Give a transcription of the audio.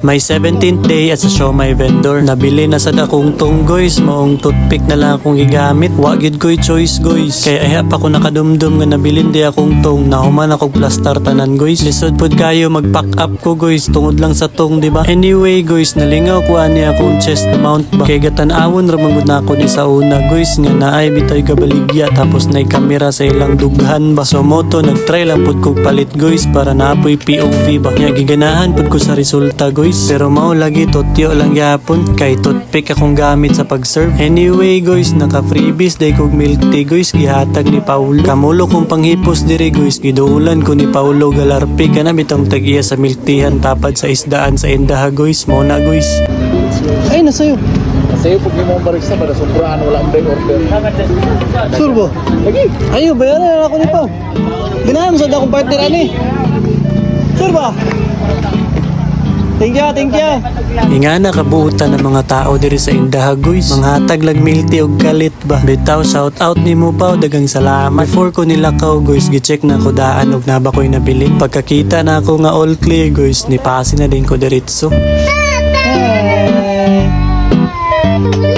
May 17th day at sa siomay vendor. Nabili na sad akong tong guys, maong toothpick na lang akong igamit. Wa gyud ko'y choice guys. Kaya ay pa ko nakadumdum nga nabilin di akong tong. Nahuman akong plastar tanan guys. Lisod pod kayo mag-pack up ko guys, tungod lang sa tong, di ba? Anyway guys, nalingaw ko ani akong chest mount ba. Kay gatan-awon ra man gud na ako ni sa una guys, nga naay bitoy kabaligya tapos nay kamera sa ilang dughan ba. So moto nagtry lang pod kog palit guys para naapoy POV ba. Nya giganahan pod ko sa resulta guys. Pero mao lagi totyo lang yapon kay toothpick akong gamit sa pag-serve. Anyway guys, naka freebies day kog milk tea guys, gihatag ni Paulo. Kamulo kong panghipos diri guys, giduulan ko ni Paulo Galarpi kana bitong tagiya sa milk teahan tapad sa isdaan sa Indaha guys. Mo na guys. Ay, nasayo. Sa'yo pag may mga barista para sobraan wala ang break order. Surbo. Lagi. Ayo, bayaran ako ni Pao. Ganahan mo sa akong partner ani. Surbo. Thank you. Ingana kabuutan ng mga tao diri sa Indaha guys. Manghatag lag milk tea og kalit ba. Bitaw shout out nimo Pao, dagang salamat. Before ko nilakaw guys, gi-check na ko daan og naba ko'y nabili. Pagkakita na ako nga all clear guys, nipasi na din ko diretso. Hey.